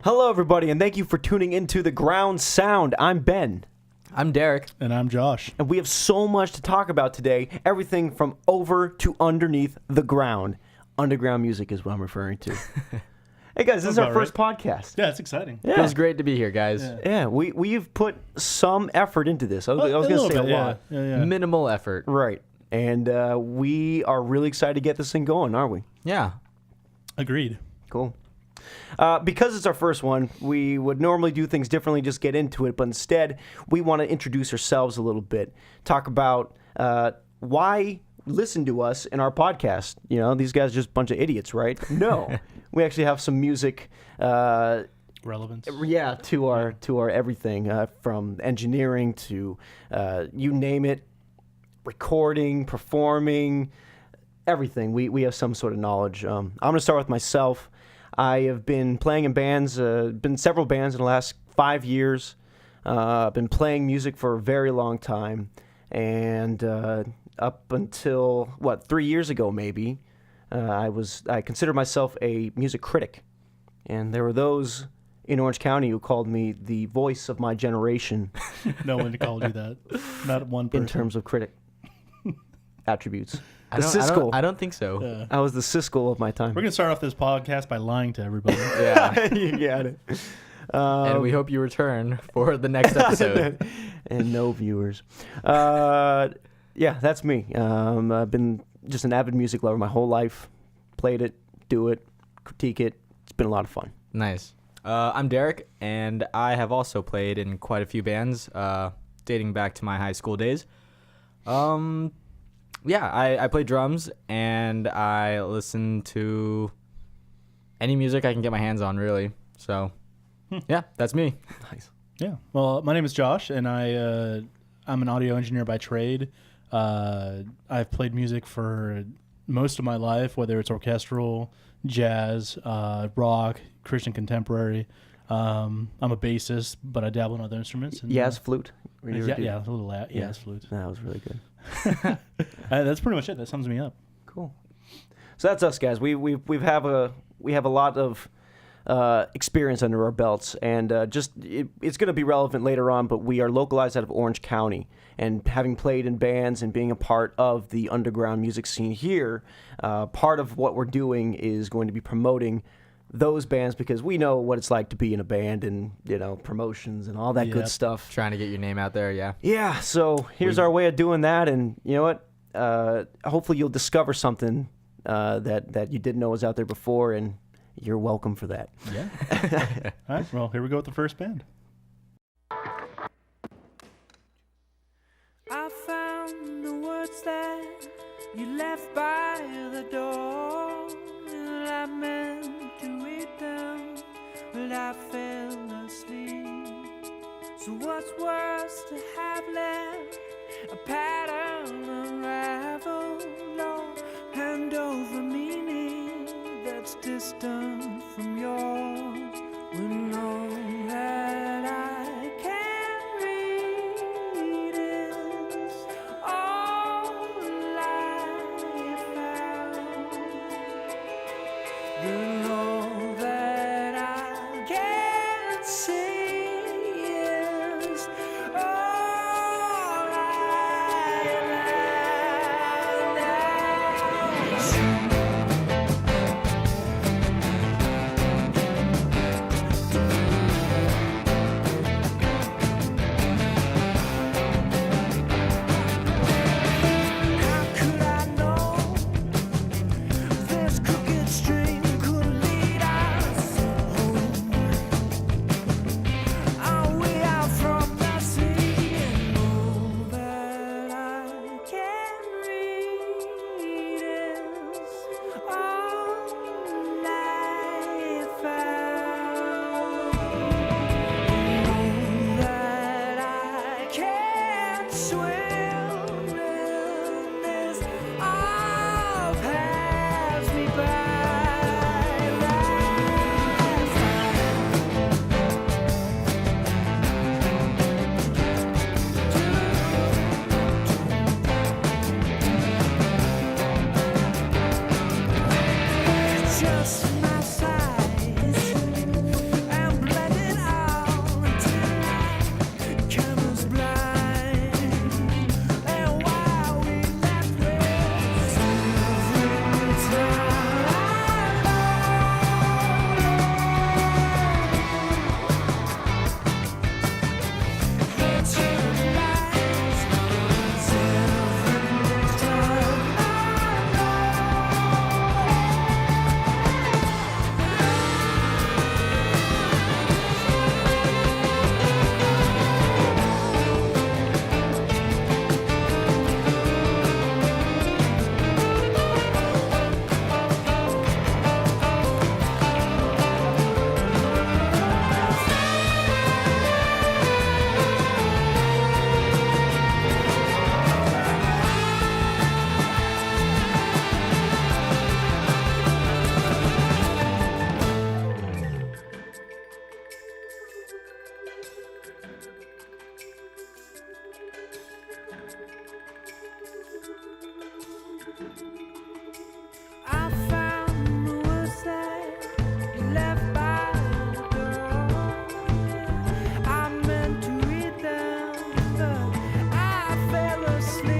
Hello, everybody, and thank you for tuning into The Ground Sound. I'm Ben. I'm Derek. And I'm Josh. And we have so much to talk about today. Everything from over to underneath the ground. Underground music is what I'm referring to. Hey, guys, this is our first podcast. Yeah, it's exciting. Yeah. Feels great to be here, guys. Yeah, we've put some effort into this. I was going to say a lot. Yeah. Minimal effort. Right. And we are really excited to get this thing going, aren't we? Yeah. Agreed. Cool. Because it's our first one, we would normally do things differently, just get into it. But instead, we want to introduce ourselves a little bit, talk about why listen to us in our podcast. You know, these guys are just a bunch of idiots, right? No. We actually have some music Relevance. Yeah, to our everything, from engineering to you name it, recording, performing, everything. We have some sort of knowledge. I'm going to start with myself. I have been playing in bands, been several bands in the last 5 years. I've been playing music for a very long time, and up until 3 years ago, maybe, I considered myself a music critic, and there were those in Orange County who called me the voice of my generation. No one called you that. Not one person. In terms of critic attributes. I don't think so. I was the Siskel of my time. We're going to start off this podcast by lying to everybody. Yeah. You got it. And we hope you return for the next episode. And no viewers. Yeah, that's me. I've been just an avid music lover my whole life. Played it, do it, critique it. It's been a lot of fun. Nice. I'm Derek, and I have also played in quite a few bands, dating back to my high school days. Yeah, I play drums, and I listen to any music I can get my hands on, really. So, yeah, that's me. Nice. Yeah. Well, my name is Josh, and I'm an audio engineer by trade. I've played music for most of my life, whether it's orchestral, jazz, rock, Christian contemporary. I'm a bassist, but I dabble in other instruments. And, Yes, flute. a little yes flute. That was really good. That's pretty much it. That sums me up. Cool. So that's us, guys. We have a lot of experience under our belts, and it's going to be relevant later on. But we are localized out of Orange County, and having played in bands and being a part of the underground music scene here, part of what we're doing is going to be promoting those bands, because we know what it's like to be in a band and, you know, promotions and all that good stuff. Trying to get your name out there, yeah. Yeah, so here's our way of doing that, and you know what? Hopefully you'll discover something that you didn't know was out there before, and you're welcome for that. Yeah. All right, well, here we go with the first band. I found the words that you left by the door, and I meant to read them, but I fell asleep. So what's worse, to have left a pattern unraveled, or hand over meaning that's distant from yours, when all that I can read is all I found. Then all that I can see is all I How could I know this crooked string could lead us home? Are we out from the sea? And all that I can read is all I found. All that I can swim in is all pass me by. Just my size and I found the words that you left by the door. I meant to read them, but I fell asleep.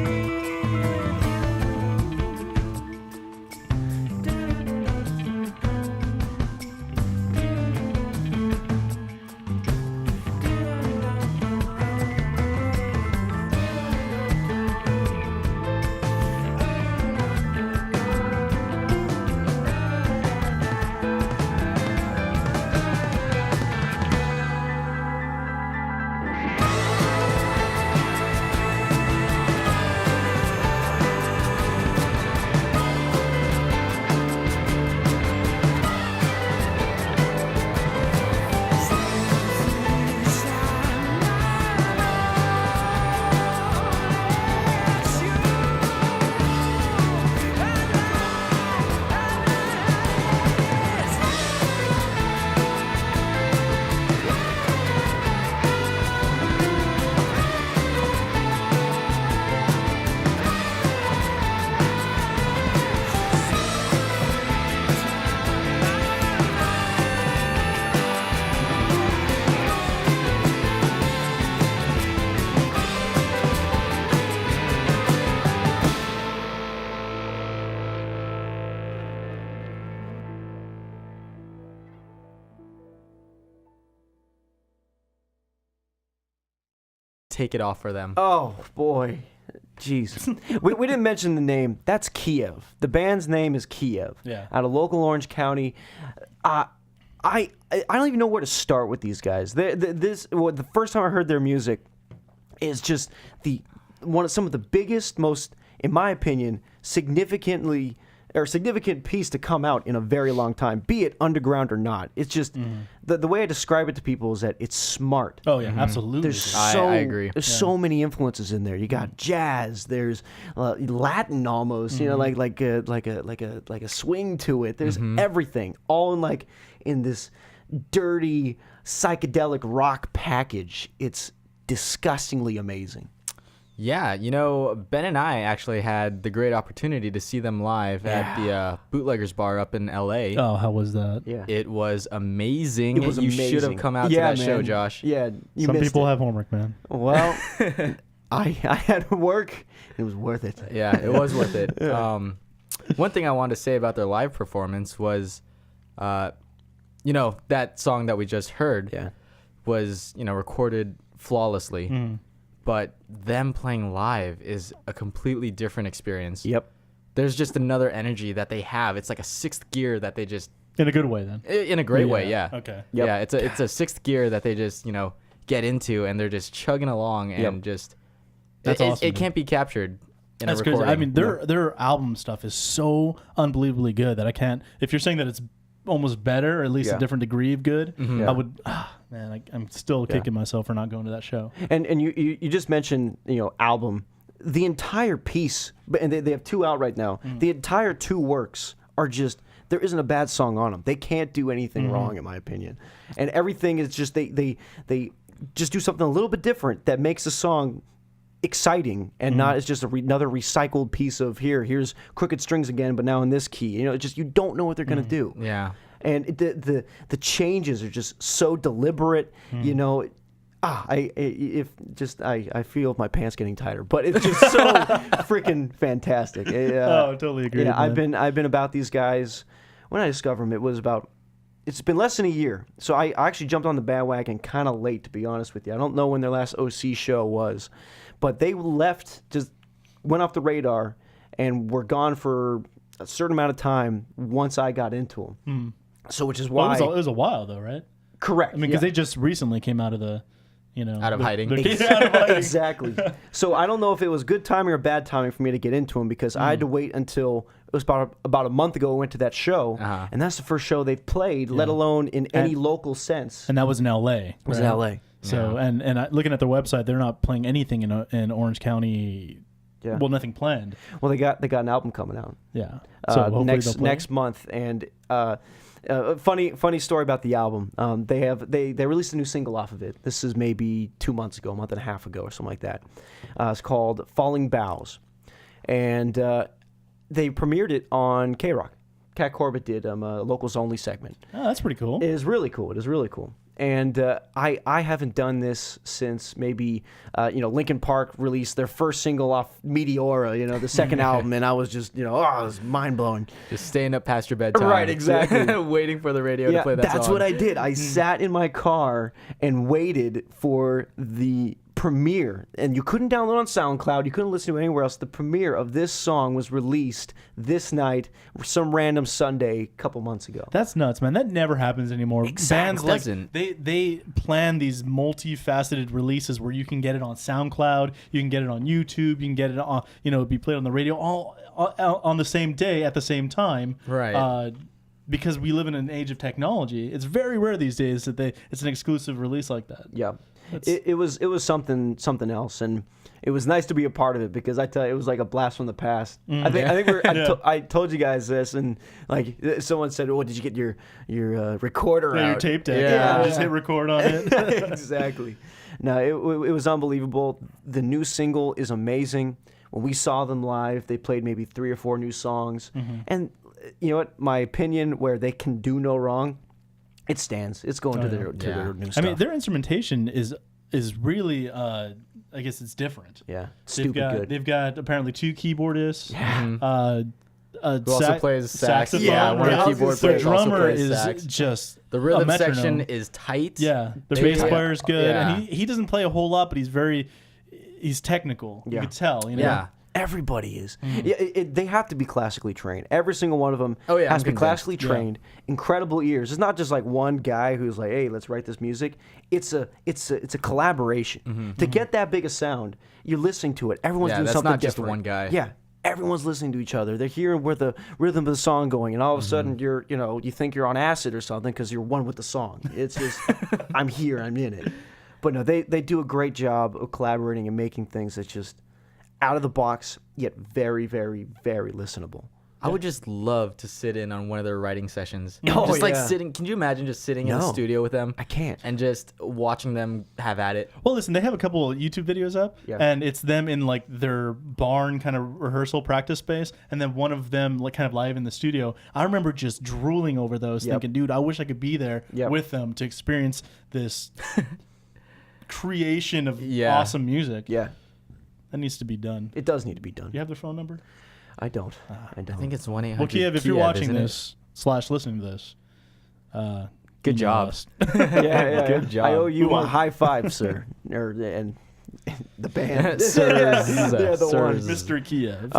Take it off for them. Oh boy, jeez. we didn't mention the name. That's Kiev. The band's name is Kiev. Yeah. Out of local Orange County. I don't even know where to start with these guys. The first time I heard their music is just some of the biggest, most, in my opinion, significant piece to come out in a very long time, be it underground or not. It's just the way I describe it to people is that it's smart. Oh yeah, absolutely. There's I agree. There's so many influences in there. You got jazz. There's Latin almost. You know, like a swing to it. There's everything, all in this dirty psychedelic rock package. It's disgustingly amazing. Yeah, Ben and I actually had the great opportunity to see them live at the Bootleggers Bar up in L.A. Oh, how was that? Yeah. It was amazing. It was You should have amazing. come out to Yeah, that show, man. Josh. Yeah, you Some missed people it. have homework, man. Well, I had to work. It was worth it. Yeah, it was worth it. One thing I wanted to say about their live performance was, that song that we just heard Yeah. was, recorded flawlessly. But them playing live is a completely different experience. Yep. There's just another energy that they have. It's like a sixth gear that they just, In a good way, then. in a great way, yeah. Okay. Yep. Yeah, it's a sixth gear that they just, get into, and they're just chugging along and Yep. just, That's awesome, it can't be captured in That's a crazy. recording. I mean, their album stuff is so unbelievably good that I can't. If you're saying that it's almost better, or at least Yeah. a different degree of good, Yeah. I would. I'm still kicking myself for not going to that show. And you just mentioned album, the entire piece, and they have two out right now. The entire two works are just, there isn't a bad song on them. They can't do anything wrong, in my opinion. And everything is just they just do something a little bit different that makes the song exciting and not it's just another recycled piece of here's crooked strings again, but now in this key. It's just, you don't know what they're gonna do. Yeah. And the changes are just so deliberate. I feel my pants getting tighter, but it's just so freaking fantastic. Totally agree. Yeah, man. I've been about these guys. When I discovered them, it's been less than a year. So I actually jumped on the bandwagon kind of late, to be honest with you. I don't know when their last OC show was, but they just went off the radar and were gone for a certain amount of time once I got into them. So which is why Well, it was a while though, right? correct. I mean, because they just recently came out of the, Out of hiding. out of hiding. Exactly. So I don't know if it was good timing or bad timing for me to get into them, because I had to wait until it was about a month ago I went to that show, and that's the first show they've played, let alone in any local sense. And that was in L.A. It was right? in L.A. So looking at their website, they're not playing anything in Orange County. Yeah. Well, nothing planned. Well, they got an album coming out. Yeah. So hopefully they'll play next month, and funny story about the album. They released a new single off of it. This is maybe 2 months ago, a month and a half ago, or something like that. It's called "Falling Boughs," and they premiered it on K-Rock. Cat Corbett did a locals only segment. Oh, that's pretty cool. It is really cool. It is really cool. And I haven't done this since maybe Linkin Park released their first single off Meteora, the second album, and I was just it was mind blowing. Just staying up past your bedtime. Right, exactly. Waiting for the radio to play that that's song. what I did. I sat in my car and waited for the premiere, and you couldn't download on SoundCloud, you couldn't listen to it anywhere else. The premiere of this song was released this night, some random Sunday a couple months ago. That's nuts, man. That never happens anymore. Exactly. Bands Doesn't. they plan these multifaceted releases where you can get it on SoundCloud, you can get it on YouTube, you can get it on be played on the radio all on the same day at the same time. Right. Because we live in an age of technology, it's very rare these days that it's an exclusive release like that. Yeah. It was something else, and it was nice to be a part of it because I tell you, it was like a blast from the past. I think I told you guys this, and like someone said, "Oh, did you get your recorder out? Your tape deck. Yeah. Just hit record on it. Exactly. No, it was unbelievable. The new single is amazing. When we saw them live, they played maybe 3 or 4 new songs, and you know what? My opinion, where they can do no wrong, it stands. It's going to their new stuff. I mean, their instrumentation is really, I guess it's different. Yeah, stupid good. They've got apparently 2 keyboardists. Yeah. Who also plays saxophone. Yeah, one yeah, keyboard Their players also drummer plays is sax. just The a rhythm metronome. section is tight. Yeah, the bass player is good, and he doesn't play a whole lot, but he's technical. Yeah. You could tell. Yeah. Everybody is. Yeah, they have to be classically trained. Every single one of them Oh, yeah, has I'm to be convinced. classically trained. Incredible ears. It's not just like one guy who's like, "Hey, let's write this music." It's a collaboration. To get that big a sound, you're listening to it. Everyone's Yeah, doing that's something not just different. one guy. Yeah. Everyone's listening to each other. They're hearing where the rhythm of the song going, and all of a sudden you think you're on acid or something because you're one with the song. It's just, I'm here, I'm in it. But no, they do a great job of collaborating and making things that's just out of the box, yet very, very, very listenable. I would just love to sit in on one of their writing sessions. Oh, just like yeah. sitting. Can you imagine just sitting in the No. studio with them? I can't. And just watching them have at it. Well, listen, they have a couple of YouTube videos up, Yeah. and it's them in like their barn kind of rehearsal practice space, and then one of them like kind of live in the studio. I remember just drooling over those, Yep. thinking, dude, I wish I could be there Yep. with them to experience this creation of Yeah. awesome music. Yeah, That needs to be done. it does need to be done. Do you have their phone number? I don't. I don't. I think it's 1-800. Well, Kiev, if you're watching isn't it? this / listening to this, Good email job. us. yeah. Good job. I owe you We a want- high five, sir. and the band. Sirs. They're the Sirs. ones. Mr. Kiev.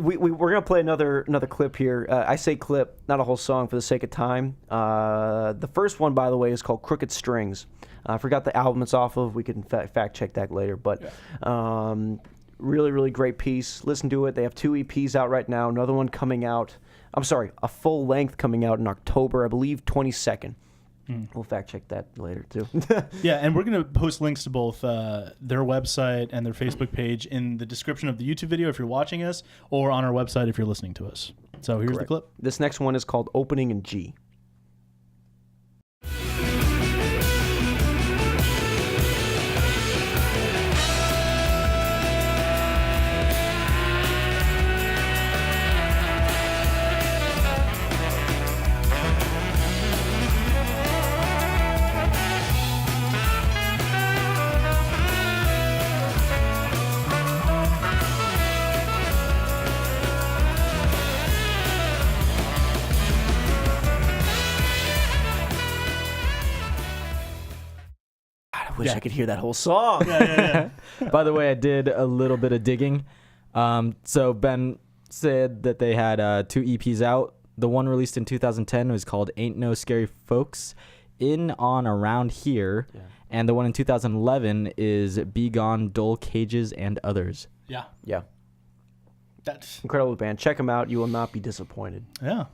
We're gonna play another clip here. I say clip, not a whole song for the sake of time. The first one, by the way, is called "Crooked Strings." I forgot the album it's off of. We can fact check that later. But really, really great piece. Listen to it. They have 2 EPs out right now. Another one coming out. I'm sorry, a full length coming out in October, I believe, 22nd. We'll fact check that later too. Yeah, and we're going to post links to both their website and their Facebook page in the description of the YouTube video if you're watching us, or on our website if you're listening to us. So here's the Correct. clip. This next one is called "Opening in G." I wish I could hear that whole song. By the way, I did a little bit of digging. So Ben said that they had 2 EPs out. The one released in 2010 was called "Ain't No Scary Folks," "In, On, Around Here," and the one in 2011 is "Be Gone, Dull Cages, and Others." Yeah. Yeah. That's Incredible band. Check them out. You will not be disappointed. yeah.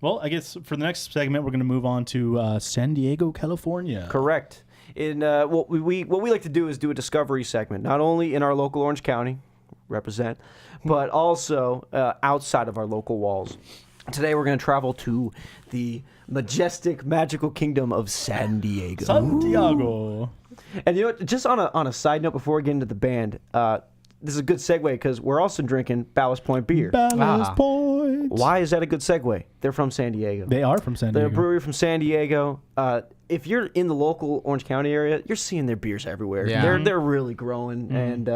Well, I guess for the next segment, we're going to move on to San Diego, California. Correct. In what we like to do is do a discovery segment, not only in our local Orange County, represent, but also outside of our local walls. Today we're going to travel to the majestic, magical kingdom of San Diego. Santiago. And you know what? Just on a side note, before we get into the band, this is a good segue because we're also drinking Ballast Point beer. Ballast Point. Why is that a good segue? They're from San Diego. They are from San They're a Diego. brewery from San Diego. If you're in the local Orange County area, you're seeing their beers everywhere. Yeah. They're really growing, and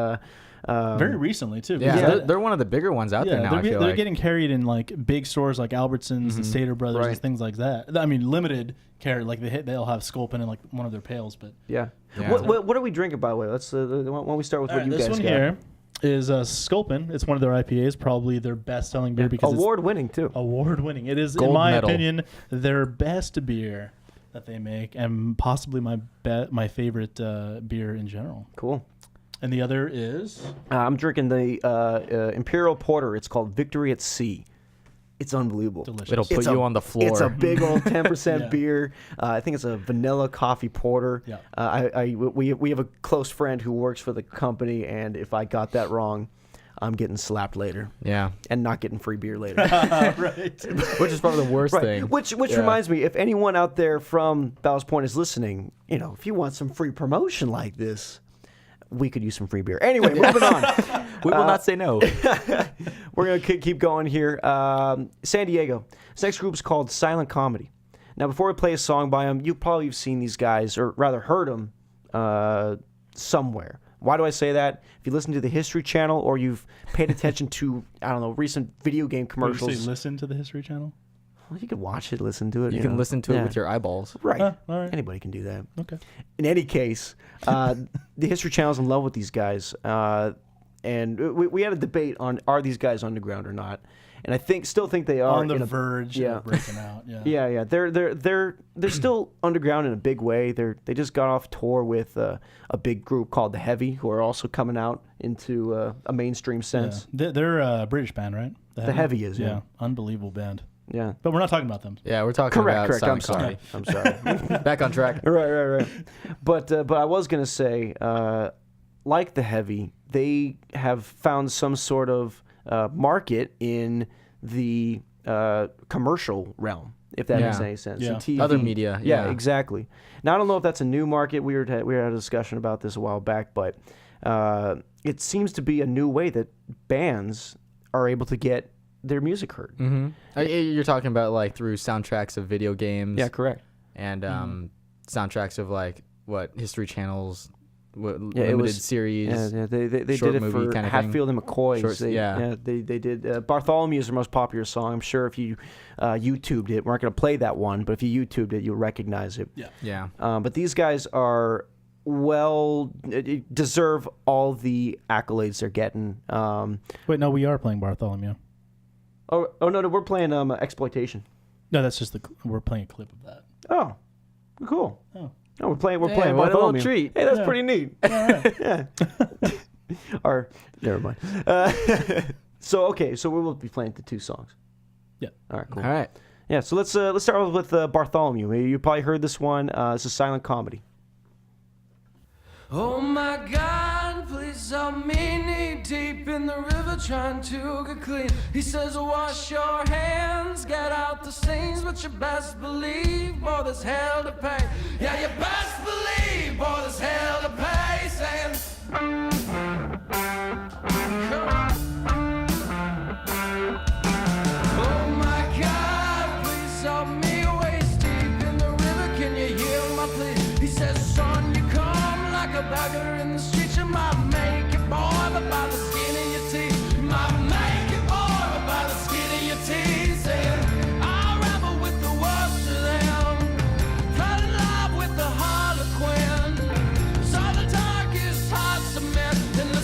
Very recently too. Yeah, Yeah. They're one of the bigger ones out there now. I feel they're like. getting carried in like big stores like Albertsons and Stater Brothers Right. and things like that. I mean, limited carry, like they'll have Sculpin in like one of their pails, but yeah. Yeah. What are we drinking, by the way? Let's why don't we start with all what right, you this guys one got? here is Sculpin. It's one of their IPAs, probably their best-selling beer because Award winning too. it's award-winning. It is, Gold in my medal. opinion, their best beer that they make, and possibly my favorite beer in general. Cool. And the other is I'm drinking the Imperial Porter. It's called Victory at Sea. It's unbelievable. delicious. It'll put It's you a- on the floor. It's a big old 10% Yeah. beer. I think it's a vanilla coffee porter. Yeah. We have a close friend who works for the company, and if I got that wrong, I'm getting slapped later Yeah, and not getting free beer later. right. which is probably the worst Right. thing. Which Yeah. reminds me, if anyone out there from Ballast Point is listening, if you want some free promotion like this, we could use some free beer. Anyway, moving on. We will not say no. We're going to keep going here. San Diego. This next group is called Silent Comedy. Now, before we play a song by them, you probably have seen these guys, or rather heard them somewhere. Why do I say that? If you listen to the History Channel or you've paid attention to, I don't know, recent video game You commercials. say listen to the History Channel. Well, you can watch it, listen to it. You can know. listen to it Yeah. with your eyeballs. Right. All right. Anybody can do that. Okay. In any case, the History Channel's in love with these guys, and we had a debate on are these guys underground or not, and I still think they are On the in a- verge yeah. of breaking out. Yeah. Yeah, they're still underground in a big way. They just got off tour with a big group called The Heavy, who are also coming out into a mainstream sense. Yeah. They're a British band, right? The Heavy is, yeah. Unbelievable band. Yeah, But we're not talking about them. Yeah, we're talking correct. about I'm silent sorry. comedy. I'm sorry. Back on track. Right. But I was gonna say, like The Heavy, they have found some sort of market in the commercial realm, if that makes Yeah. any sense. Yeah. In TV. Other media, Yeah, yeah. exactly. Now I don't know if that's a new market. We had a discussion about this a while back, but it seems to be a new way that bands are able to get their music heard. Mm-hmm. You're talking about like through soundtracks of video games. Yeah, correct. And soundtracks of like History Channel's Yeah, limited it was series. Yeah, they short did it movie for kind of thing. Hatfield and McCoy's. Shorts, yeah. They did. Bartholomew is their most popular song. I'm sure if you YouTubed it, we're not going to play that one, but if you YouTubed it, you'll recognize it. Yeah. Yeah. But these guys are deserve all the accolades they're getting. Wait, no, we are playing Bartholomew. Oh no, we're playing Exploitation. No, that's just we're playing a clip of that. Oh, cool. Oh. No, we're playing Hey, what a little Bartholomew. treat. Hey, that's Yeah. pretty neat. Yeah. Or never mind. So we will be playing the two songs. Yeah. All right. Cool. All right. Yeah. So let's start with Bartholomew. You probably heard this one. This is Silent Comedy. Oh my God, please help me knee deep in the river trying to get clean. He says, wash your hands, get out the stains, but you best believe, boy, there's hell to pay. Yeah, you best believe, boy, there's hell to pay. Saying, come on. Oh my God, please help me waist deep in the river. Can you hear my plea? He says, son, you come like a beggar in the streets. You might make it, boy, but by the skin of your teeth. You might make it, boy, but by the skin of your teeth. Saying, I rebel with the worst of them. Fell in love with the Harlequin. Saw the darkest hearts of men in the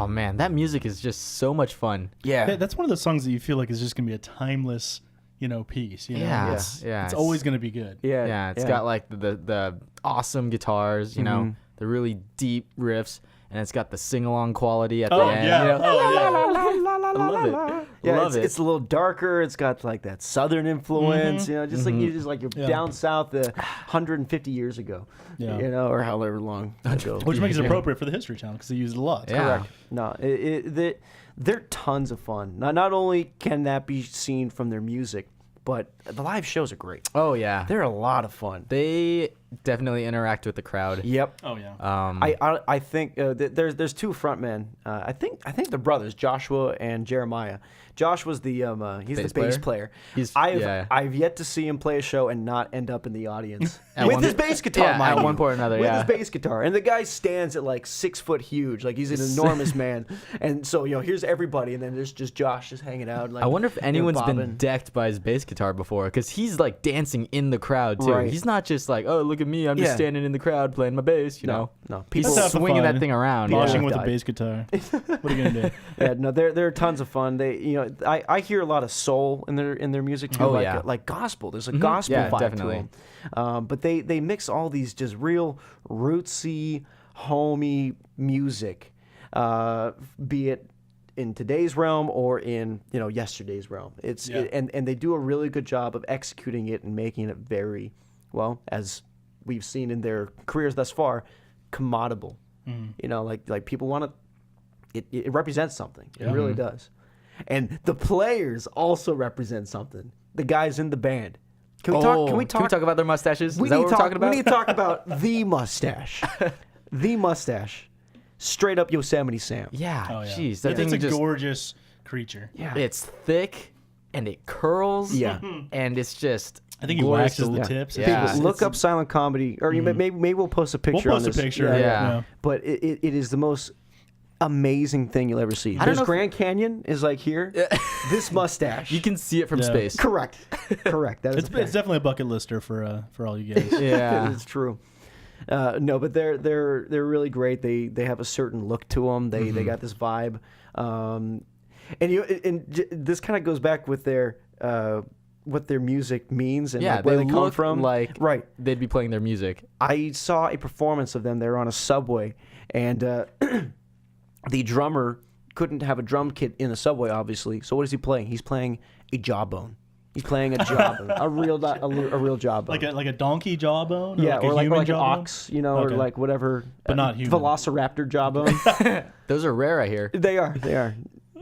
Oh man, that music is just so much fun. Yeah. That's one of those songs that you feel like is just gonna be a timeless, piece. Yeah, It's always gonna be good. Yeah. Yeah, it's got like the awesome guitars, the really deep riffs, and it's got the sing along quality at the end. yeah. I love it. Yeah, Love it. it's a little darker. It's got like that southern influence, just like you're down south 150 years ago, Yeah. or however long ago. Which makes it appropriate for the History Channel because they use it a lot. Yeah. Correct. No, they're tons of fun. Not only can that be seen from their music, but the live shows are great. Oh yeah, They're a lot of fun. they definitely interact with the crowd. Yep. Oh yeah. I think there's two frontmen. I think they're brothers, Joshua and Jeremiah. Josh was the he's Bass the bass player? player. Yeah. I've yet to see him play a show and not end up in the audience At with one- his bass guitar. yeah, mind at you. one point or another, with yeah. his bass guitar, and the guy stands at like 6 foot huge, like he's an enormous man. And so here's everybody, and then there's just Josh just hanging out. Like, I wonder if anyone's been bobbing. decked by his bass guitar before, because he's like dancing in the crowd too. Right. He's not just like, oh, look at me, I'm just Yeah. standing in the crowd playing my bass. You know, no. he's People- That's half the swinging fun. that thing around. Moshing Yeah. with a died. bass guitar. What are you gonna do? Yeah, no, they're tons of fun. They, I hear a lot of soul in their music too. Oh, like, yeah. like gospel. There's a gospel Yeah, vibe definitely. to them. But they mix all these just real rootsy, homey music, be it in today's realm or in yesterday's realm. And they do a really good job of executing it and making it very well, as we've seen in their careers thus far, commodable. Like people want to. It represents something. It really does. And the players also represent something. The guys in the band. Can we talk? Can we talk about their mustaches? We Is that need what to we're talking about? We need to talk about the mustache. The mustache. Straight up Yosemite Sam. Yeah, Oh yeah. jeez, that It's thing a just gorgeous creature. Yeah. it's thick and it curls. Yeah. and it's just. I think he glorious waxes to the look- tips. Yeah. People, look up silent comedy, or maybe we'll post a We'll picture post on a this. picture. Yeah. But it is the most amazing thing you'll ever see. don't There's know if- Grand Canyon is like here. This mustache. You can see it from Yeah. space. Correct. That is It's definitely a bucket lister for all you guys. Yeah. It's true. No, but they're really great. They have a certain look to them. They got this vibe, this kind of goes back with their what their music means and Yeah, like where they come look from. like Right. they'd be playing their music. I saw a performance of them. They were on a subway, and the drummer couldn't have a drum kit in the subway, obviously. So what is he playing? He's playing a jawbone. He's playing a jawbone, a real jawbone. Like a donkey jawbone? Yeah, like or a like human an jawbone? ox, or Okay. like whatever. But not human. Velociraptor jawbone. Those are rare, I hear. They are.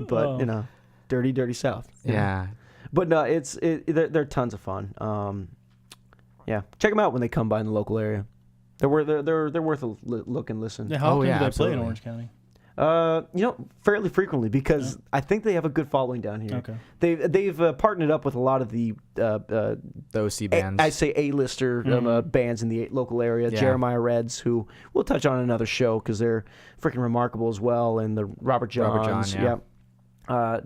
But Oh. dirty South. Yeah. But no, they're tons of fun. Yeah, check them out when they come by in the local area. They're worth a look and listen. Yeah, how Oh, often yeah, do they play in absolutely. Orange County? Fairly frequently because I think they have a good following down here. Okay. They've partnered up with a lot of the The OC bands. I say A-lister bands in the local area. Yeah. Jeremiah Reds, who we'll touch on in another show because they're freaking remarkable as well, and the Robert Johns. yeah.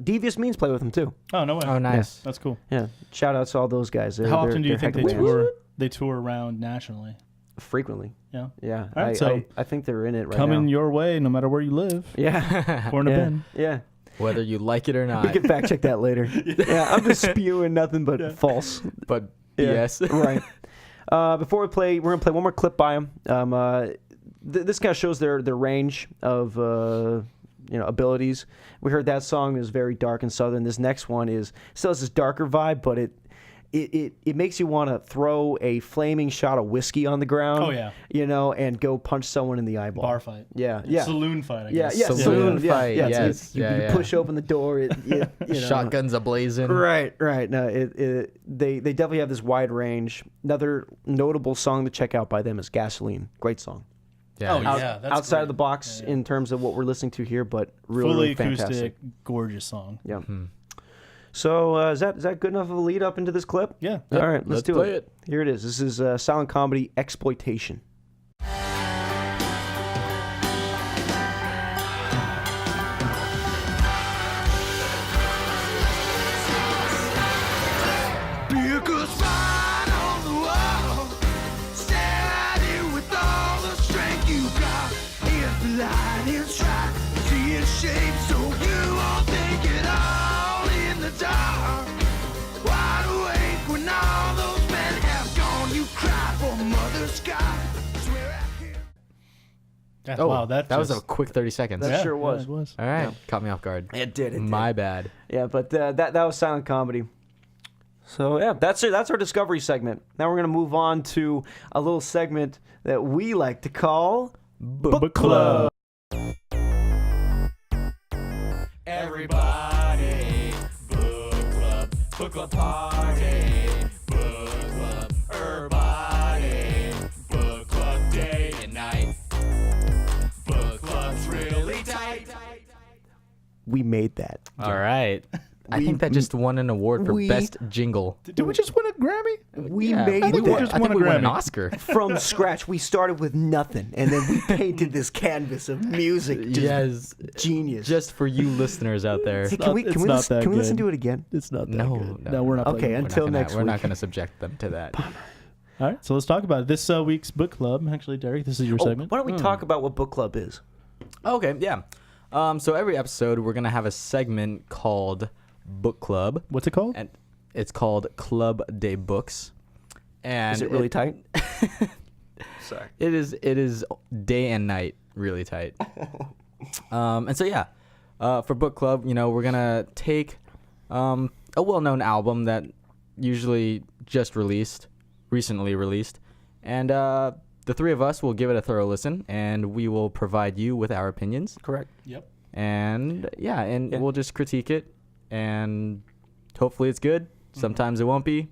Devious Means play with them too. Oh, no way. Oh, nice. That's cool. Yeah, shout outs to all those guys. How often do you think they heck of bands. tour? They tour around nationally. Frequently. Yeah. Yeah, All right, so I think they're in it right Coming now. your way, no matter where you live. Yeah, According to yeah, Ben. yeah. Whether you like it or We not. can fact check that later. Yeah, I'm just spewing nothing but false. But Yeah, BS. right. Before we play, we're gonna play one more clip by them. This kind of shows their range of abilities. We heard that song is very dark and southern. This next one still has this darker vibe, but it makes you want to throw a flaming shot of whiskey on the ground. Oh, yeah. And go punch someone in the eyeball. Bar fight. Yeah. Saloon fight, I Yeah, guess. yeah, Saloon yeah, fight, yeah, yes, So you yeah. push open the door. Shotguns ablazing. Right. No, they definitely have this wide range. Another notable song to check out by them is "Gasoline." Great song. Yeah. Oh, yeah. That's Outside great. of the box Yeah, yeah. in terms of what we're listening to here, but really, Fully really acoustic, fantastic. gorgeous song. Yeah. So is that good enough of a lead up into this clip? Yeah. All right, let's let's do play it. it. Here it is. This is silent comedy Exploitation. Because fine on the wall, stare at it with all the strength you got. If the lightning strikes, see it shake. Yeah, Oh, wow, that was a quick 30 seconds. That sure was. It was. All right, caught me off guard. It did. My bad. Yeah, but that was silent comedy. So yeah, that's it. That's our discovery segment. Now we're gonna move on to a little segment that we like to call Book Club. Everybody, book club party, book club, everybody, book club day and night, book club's really tight. We made that. All right. I think that just won an award for we- best jingle. Did we just win a Grammy? We Yeah, made I think that. we just I won think a we won an Grammy. Oscar. From scratch. We started with nothing, and then we painted this canvas of music. Just Yes, genius. just for you listeners out there. Hey, not- can we it's not listen, that can we listen good. to it again? It's not that No, good. no, No, we're not. Okay, playing it. until next We're not week. going to subject them to that. All right, so let's talk about it. This week's book club. Actually, Derek, this is your Oh, segment. why don't we talk about what book club is? Okay, yeah. So every episode we're gonna have a segment called Book Club, What's it called? and it's called Club de Books. And Is it really tight? Sorry. It is day and night really tight. And so yeah, for book club, we're gonna take a well-known album that usually just recently released, and the three of us will give it a thorough listen, and we will provide you with our opinions, Correct. Yep. and Yeah. we'll just critique it, and hopefully it's good. Sometimes it won't be.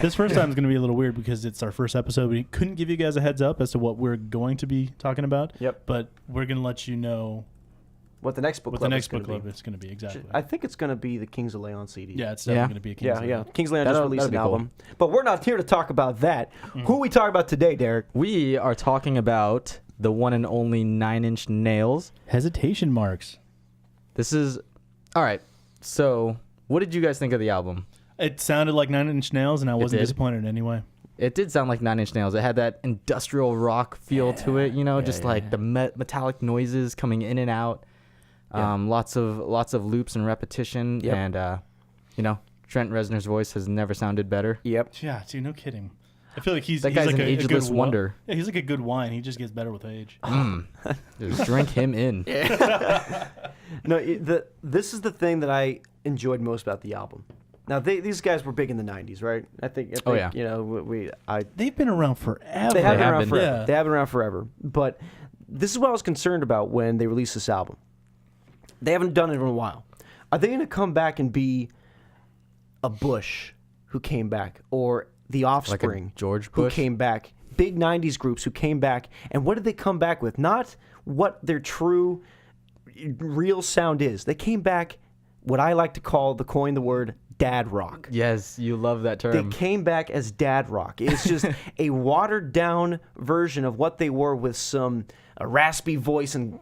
This first time is going to be a little weird because it's our first episode. We couldn't give you guys a heads up as to what we're going to be talking about. Yep. But we're going to let you know What the next book what club the next is going book to be. club is going to be. Exactly. I think it's going to be the Kings of Leon CD. Yeah, it's definitely Yeah. going to be a King's Yeah, Leon. yeah. Kings of Leon just That'll- released an that'll be cool. album. But we're not here to talk about that. Who are we talking about today, Derek? We are talking about the one and only 9 Inch Nails. Hesitation marks. This is all right. So, what did you guys think of the album? It sounded like 9 Inch Nails, and I wasn't did. disappointed in any way. It did sound like 9 Inch Nails. It had that industrial rock feel to it, just like the metallic noises coming in and out. Lots of loops and repetition, Yep. and Trent Reznor's voice has never sounded better. Yep. Yeah, dude, no kidding. I feel like he's That guy's like an a ageless good wonder. Yeah, he's like a good wine. He just gets better with age. Just drink him in. No, this is the thing that I enjoyed most about the album. Now, these guys were big in the 90s, right? I think Oh, yeah. They've been around forever. They have been have around been. forever. Yeah. They have been around forever. But this is what I was concerned about when they released this album. They haven't done it in a while. Are they going to come back and be a Bush who came back, or the Offspring George who Bush? came back? Big 90s groups who came back. And what did they come back with? Not what their true, real sound is. They came back, what I like to coin the word, dad rock. Yes, you love that They term. came back as dad rock. It's just a watered down version of what they were with some raspy voice and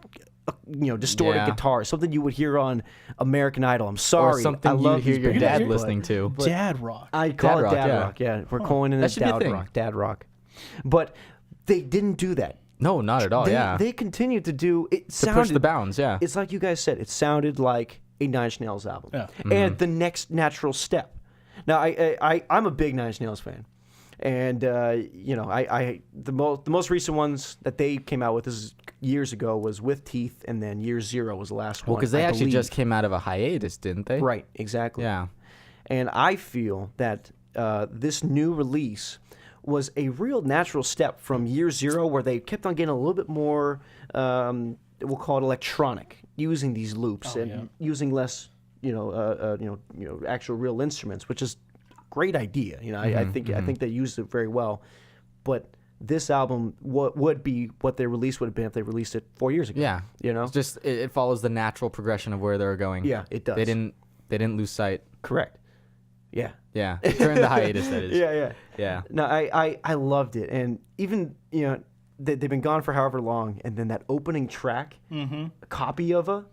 distorted Yeah. guitar, something you would hear on American Idol. I'm sorry, Or something I you love hear these your bands, dad but listening to. Dad rock. I call Dad it rock, dad yeah. rock. Yeah, we're calling it That as should be a dad thing. rock. Dad rock, but they didn't do that. No, not at all. They, they continued to do it. to Sounded push the bounds, yeah. It's like you guys said. It sounded like a Nine Inch Nails album, Yeah. and the next natural step. Now, I'm a big Nine Inch Nails fan, and the most recent ones that they came out with is years ago was With Teeth, and then Year Zero was the last Well, one. because they I actually believe. just came out of a hiatus, didn't they? Right, exactly. Yeah. And I feel that this new release was a real natural step from Year Zero, where they kept on getting a little bit more, we'll call it electronic, using these loops and using less, actual real instruments, which is a great idea. I think they used it very well. But this album would be what their release would have been if they released it 4 years ago. Yeah. It's just it follows the natural progression of where they were going. Yeah, it does. They didn't lose sight. Correct. Yeah. Yeah. During the hiatus, that is. Yeah. No, I loved it, and even they've been gone for however long, and then that opening track, a copy of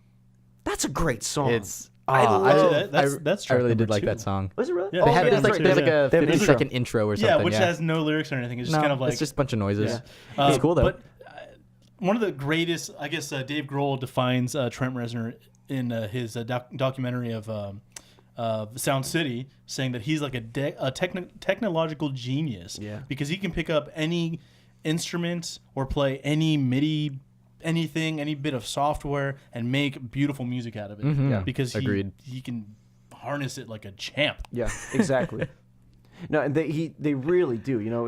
that's a great song. It's I love I- it. That's I track really number did like 2. that song. Was it really? Yeah. They had yeah, this that's like right. they had like a They have an 50-second intro or something. Yeah, which has no lyrics or anything. It's just no, kind of like it's just a bunch of noises. Yeah. It's cool though. But one of the greatest, I guess, Dave Grohl defines Trent Reznor in his documentary of Sound City, saying that he's like a technological genius. Yeah. Because he can pick up any instrument or play any MIDI anything, any bit of software, and make beautiful music out of it. Mhm. Yeah. Because Agreed. he can harness it like a champ. Yeah, exactly. No, and they really do. You know,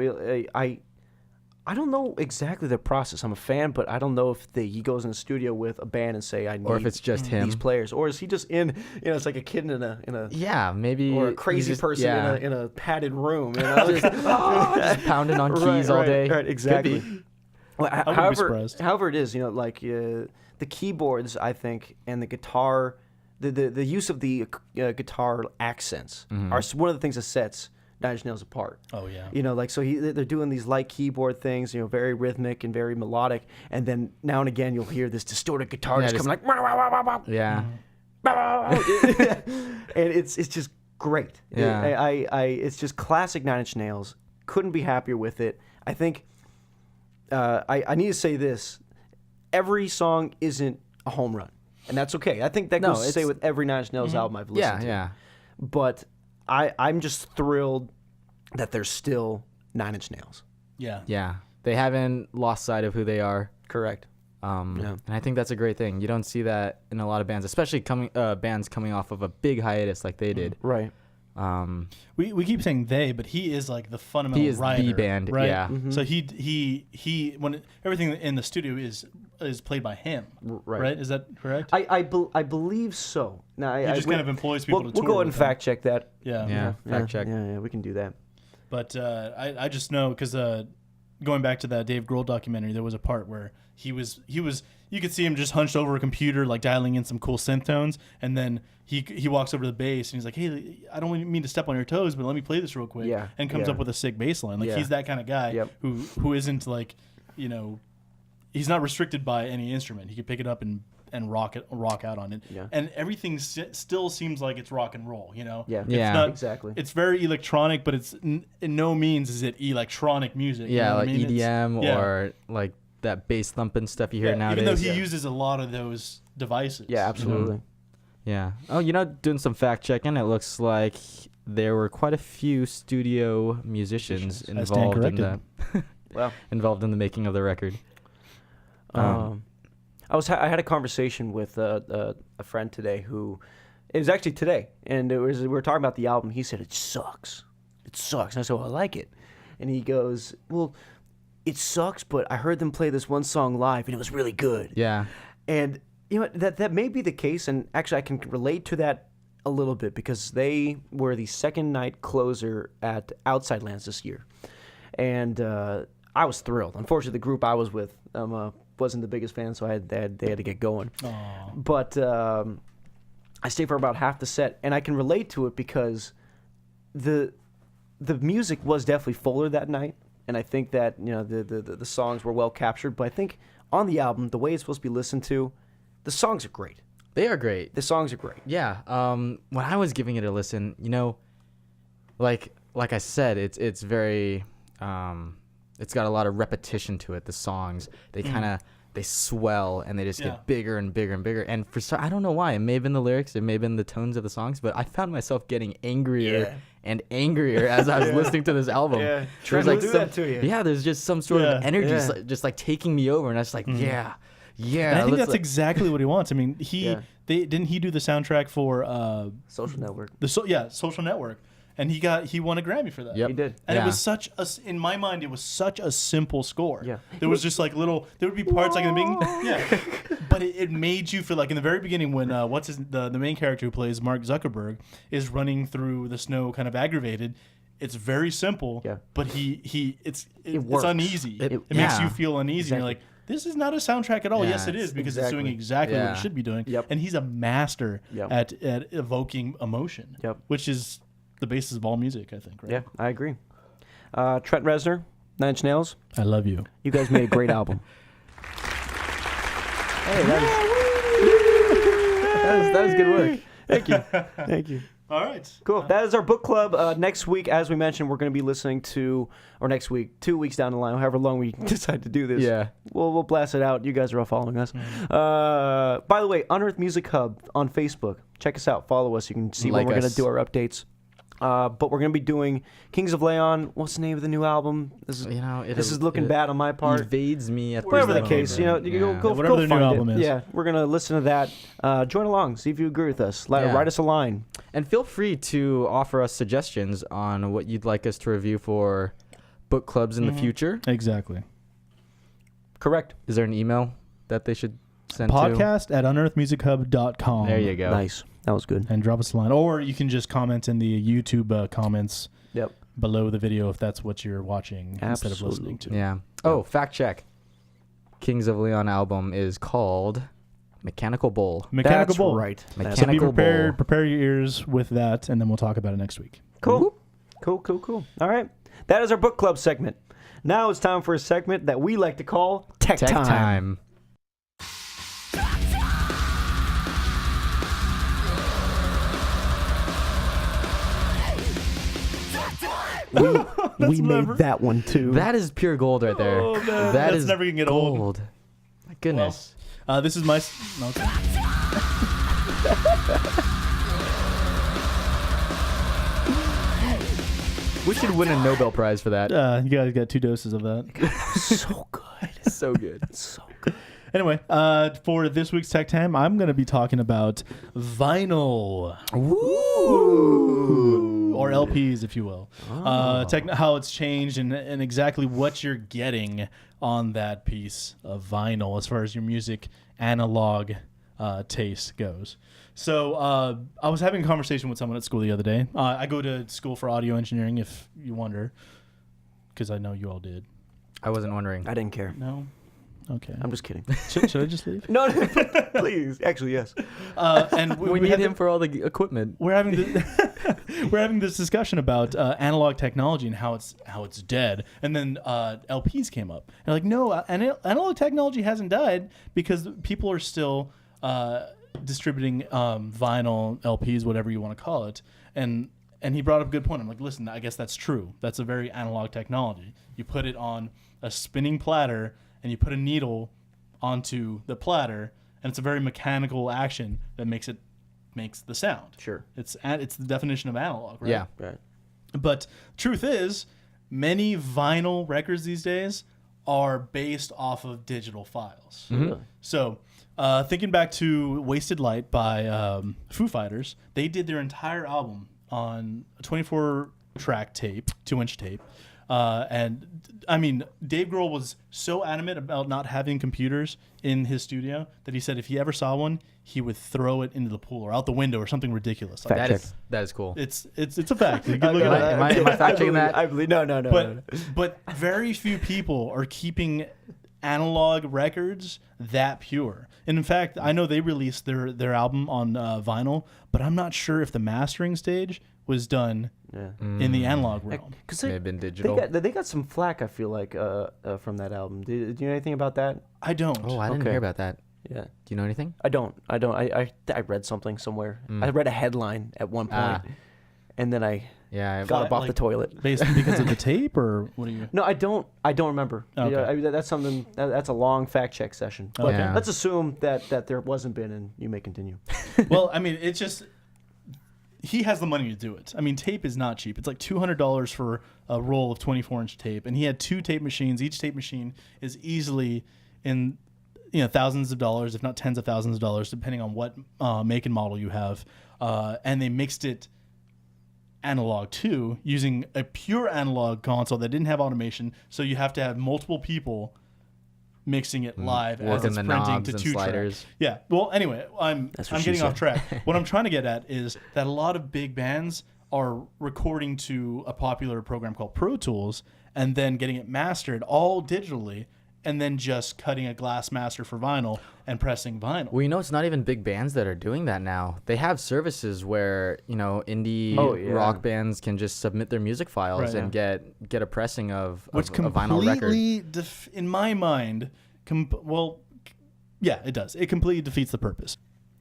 I don't know exactly the process. I'm a fan, but I don't know if he goes in the studio with a band and say I need Or if it's just him. these players, or is he just in? You know, it's like a kid in a Yeah, maybe. or a he's crazy just- person yeah. in a padded room. You know, Just pounding on keys all day. Right, exactly. Could be. Well, wouldn't be however, surprised. however it is, you know, like the keyboards, I think, and the guitar, the use of the guitar accents are one of the things that sets Nine Inch Nails apart. Oh yeah. You know, like so they're doing these light keyboard things, you know, very rhythmic and very melodic, and then now and again you'll hear this distorted guitar Yeah, just just- coming like, "Wah, wah, wah, wah, wah." Yeah. and it's just great. Yeah. It's just classic Nine Inch Nails. Couldn't be happier with it. I think I need to say this: every song isn't a home run, and that's okay. I think that No, goes to say it's- with every Nine Inch Nails album I've Yeah, listened to. yeah. But I'm just thrilled that there's still Nine Inch Nails. Yeah. Yeah. They haven't lost sight of who they are. Correct. Yeah. And I think that's a great thing. You don't see that in a lot of bands, especially bands coming off of a big hiatus like they did. Right. We keep saying they, but he is like the fundamental He is the writer, band, right? yeah. So he when everything in the studio is played by him, right. Is that correct? I believe so. Now, he just kind of employs people We'll to tour go ahead and with him. fact check that. Yeah. Yeah. Fact check. Yeah, we can do that. But I just know because going back to that Dave Grohl documentary, there was a part where he was you could see him just hunched over a computer like dialing in some cool synth tones, and then he walks over to the bass and he's like, "Hey, I don't mean to step on your toes, but let me play this real quick." Yeah, And comes yeah. up with a sick bass line. Like Yeah. he's that kind of guy Yep. who isn't like, you know, he's not restricted by any instrument. He could pick it up and rock out on it. Yeah. And everything still seems like it's rock and roll, you know? Yeah. It's Yeah. not- Exactly. It's very electronic, but it's in no means is it electronic music. you Yeah, know what like I mean? EDM Yeah. or like that bass thumping stuff you hear Yeah, nowadays. even though he Yeah. uses a lot of those devices. Yeah, absolutely. Yeah. Oh, doing some fact checking, it looks like there were quite a few studio musicians I stand involved in corrected. the Well, involved in the making of the record. I had a conversation with a friend today who it was actually today, and we were talking about the album. He said it sucks. It sucks. And I said, well, I like it. And he goes, well, it sucks, but I heard them play this one song live, and it was really good. Yeah. And you know that may be the case, and actually I can relate to that a little bit because they were the second night closer at Outside Lands this year, and I was thrilled. Unfortunately, the group I was with wasn't the biggest fan, so they had to get going. Aw. But I stayed for about half the set, and I can relate to it because the music was definitely fuller that night, and I think that the songs were well captured. But I think on the album, the way it's supposed to be listened to, the songs are great. They are great. The songs are great. Yeah. When I was giving it a listen, like I said, it's very it's got a lot of repetition to it. The songs, they kind of they swell and they just Yeah. get bigger and bigger and bigger. And I don't know why. It may have been the lyrics, it may have been the tones of the songs, but I found myself getting angrier Yeah. and angrier as I was listening to this album. Yeah. There's Trent will do that to you. Yeah, there's just some sort of Yeah. energy Yeah. just like taking me over, and I was like, yeah. And I think let's that's exactly what he wants. I mean, Yeah. didn't he do the soundtrack for Social Network. Social Network, and he won a Grammy for that. Yep. He did. And Yeah. it was in my mind, it was such a simple score. Yeah. There was just like there would be parts like in the beginning. Yeah. But it made you feel like in the very beginning when the main character who plays Mark Zuckerberg is running through the snow kind of aggravated. It's very simple. Yeah. But it's works. uneasy. It makes yeah. you feel uneasy. And you're like, this is not a soundtrack at all. Yeah, Yes, it is because it's doing exactly. exactly what Yeah. it should be doing. Yep. And he's a master Yep. at evoking emotion. Yep. Which is the basis of all music, I think. Right? Yeah, I agree. Trent Reznor, Nine Inch Nails. I love you. You guys made a great album. Hey, that was good work. Thank you. Thank you. All right. Cool. That is our book club. Next week, as we mentioned, we're going to be listening to, or next week, 2 weeks down the line, however long we decide to do this. Yeah. We'll blast it out. You guys are all following us. By the way, unEARTH Music Hub on Facebook. Check us out. Follow us. You can see when Like we're going us. to do our updates. But we're going to be doing Kings of Leon. What's the name of the new album? This is looking bad on my part. Evades me at Whatever the this case, moment. you go whatever go the new find album it. is. Yeah, we're going to listen to that. Join along. See if you agree with us. Yeah. Write us a line. And feel free to offer us suggestions on what you'd like us to review for book clubs in the future. Exactly. Correct. Is there an email that they should send Podcast at unearthmusichub.com. to? There you go. Nice. That was good. And drop us a line. Or you can just comment in the YouTube comments Yep. below the video if that's what you're watching instead of listening to. Yeah. Oh, fact check. Kings of Leon album is called Mechanical Bull. Mechanical That's Bull. right. So be Mechanical prepared. Bull. Prepare your ears with that, and then we'll talk about it next week. Cool. Cool. All right. That is our book club segment. Now it's time for a segment that we like to call Tech Time. We made that one too. That is pure gold right there. Oh, man. That That's is never gonna get gold. old. My goodness. This is my... Okay. We should win a Nobel Prize for that. You guys got 2 doses of that. so good. So good. So good. Anyway, for this week's Tech Time, I'm going to be talking about vinyl. Ooh. Or LPs, if you will. How it's changed and exactly what you're getting on that piece of vinyl as far as your music analog taste goes. So I was having a conversation with someone at school the other day. I go to school for audio engineering, if you wonder, because I know you all did. I wasn't wondering. I didn't care. No? Okay. I'm just kidding. Should I just leave? No, please. Actually, yes. And We need him for all the equipment. We're having we're having this discussion about analog technology and how it's dead, and then LPs came up. And like, no, analog technology hasn't died because people are still distributing vinyl, LPs, whatever you want to call it. And he brought up a good point. I'm like, listen, I guess that's true. That's a very analog technology. You put it on a spinning platter and you put a needle onto the platter, and it's a very mechanical action that makes the sound. Sure. It's the definition of analog, right? Yeah. Right. But truth is, many vinyl records these days are based off of digital files. Really? So, thinking back to Wasted Light by Foo Fighters, they did their entire album on a 24-track tape, 2-inch tape. And I mean, Dave Grohl was so adamant about not having computers in his studio that he said if he ever saw one, he would throw it into the pool or out the window or something ridiculous. Like, That is cool. it's a fact. You can look Am it up. I fact checking that? I believe. No. But very few people are keeping analog records that pure. And in fact, I know they released their album on vinyl, but I'm not sure if the mastering stage was done in the analog realm. Because May have been digital. They got some flack. I feel like from that album. Do you know anything about that? I don't. Oh, I didn't Okay. hear about that. Yeah. Do you know anything? I don't. I read something somewhere. I read a headline at one point, and then I Yeah. got up off like- the toilet. Because of the tape, or what are you? No, I don't remember. Okay. Yeah, that's something. That's a long fact check session. But Okay. Yeah. let's assume that there wasn't been, and you may continue. Well, I mean, it's just he has the money to do it. I mean, tape is not cheap. It's like $200 for a roll of 24-inch tape, and he had 2 tape machines. Each tape machine is easily in thousands of dollars, if not tens of thousands of dollars, depending on what make and model you have. And they mixed it analog too, using a pure analog console that didn't have automation. So you have to have multiple people mixing it live as Working it's the printing knobs to and 2-track. sliders. Yeah. Well, anyway, I'm That's what she getting off said. track. What I'm trying to get at is that a lot of big bands are recording to a popular program called Pro Tools and then getting it mastered all digitally and then just cutting a glass master for vinyl and pressing vinyl. Well, it's not even big bands that are doing that now. They have services where, indie rock bands can just submit their music files Right, and get a pressing of Which a vinyl record. completely, in my mind, yeah, it does. It completely defeats the purpose.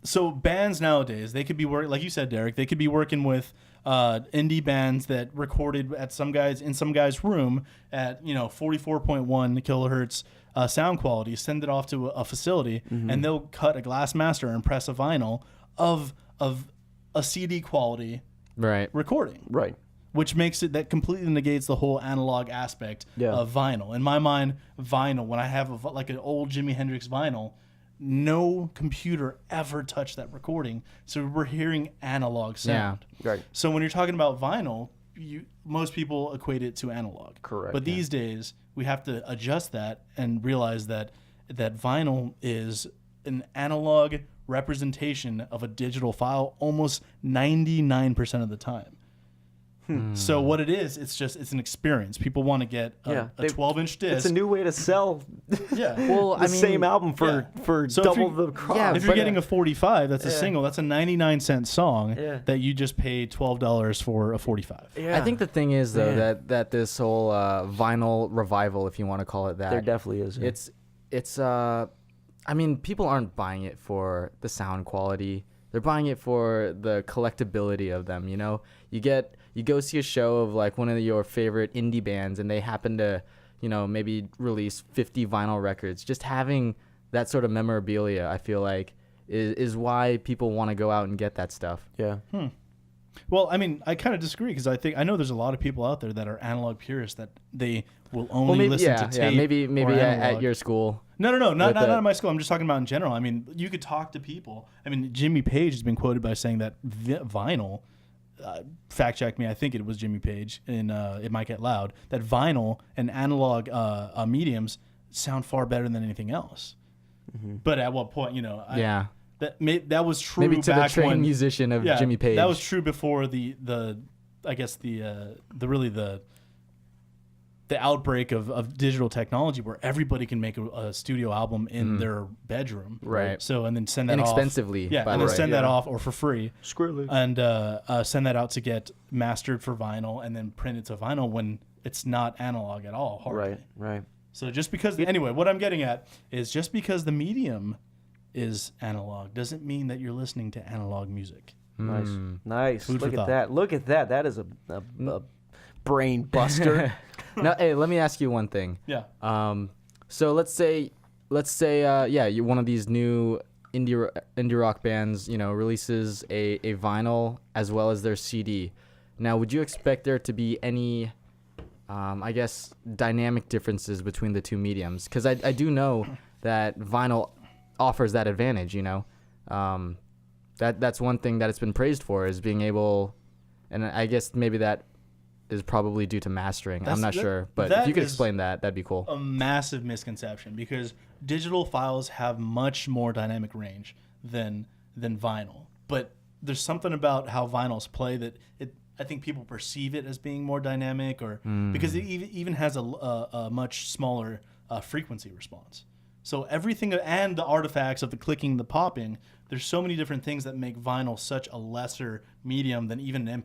So bands nowadays, they could be working, like you said, Derek, they could be working with indie bands that recorded at some guy's room at 44.1 kilohertz sound quality, send it off to a facility, and they'll cut a glass master and press a vinyl of a CD quality Right. recording. Right. Which makes it, that completely negates the whole analog aspect of vinyl. In my mind, vinyl, when I have like an old Jimi Hendrix vinyl, no computer ever touched that recording. So we're hearing analog sound. Yeah. Right. So when you're talking about vinyl, most people equate it to analog. Correct. But these days, we have to adjust that and realize that vinyl is an analog representation of a digital file almost 99% of the time. So what it is, it's an experience. People want to get a 12-inch disc. It's a new way to sell Well, the same album for So double the cost. Yeah, if you're getting a 45, that's a single. That's a 99-cent song that you just paid $12 for a 45. Yeah. I think the thing is though that this whole vinyl revival, if you want to call it that, there definitely is. Yeah. it's I mean, people aren't buying it for the sound quality. They're buying it for the collectability of them. You know, you go see a show of like one of your favorite indie bands, and they happen to, you know, maybe release 50 vinyl records. Just having that sort of memorabilia, I feel like, is why people want to go out and get that stuff. Yeah. Well, I mean, I kind of disagree because I know there's a lot of people out there that are analog purists that they will only listen to tape. Maybe or at your school. No, not at my school. I'm just talking about in general. I mean, you could talk to people. I mean, Jimmy Page has been quoted by saying that vinyl, fact check me, I think it was Jimmy Page in It Might Get Loud, that vinyl and analog mediums sound far better than anything else. But at what point, you know? That was true. Maybe to back the trained when, musician of Jimmy Page. That was true before the outbreak of digital technology, where everybody can make a studio album in their bedroom, right? So and then send that inexpensively, off, and then send that off or for free, Squirrely. and send that out to get mastered for vinyl and then print it to vinyl when it's not analog at all. Hardly. Right. So just because anyway, what I'm getting at is just because the medium is analog doesn't mean that you're listening to analog music. Nice. Food for Look at thought. that. Look at that. That is a brain buster. Now, hey, let me ask you one thing. Yeah. So let's say, you're one of these new indie rock bands, you know, releases a vinyl as well as their CD. Now, would you expect there to be any, I guess, dynamic differences between the two mediums? Because I do know that vinyl offers that advantage, you know. That's one thing that it's been praised for, is being able, and I guess maybe that is probably due to mastering. I'm not sure, but if you could explain that, that'd be cool. A massive misconception, because digital files have much more dynamic range than vinyl. But there's something about how vinyls play that I think people perceive it as being more dynamic, or because it even has a much smaller frequency response. So everything and the artifacts of the clicking, the popping, there's so many different things that make vinyl such a lesser medium than even an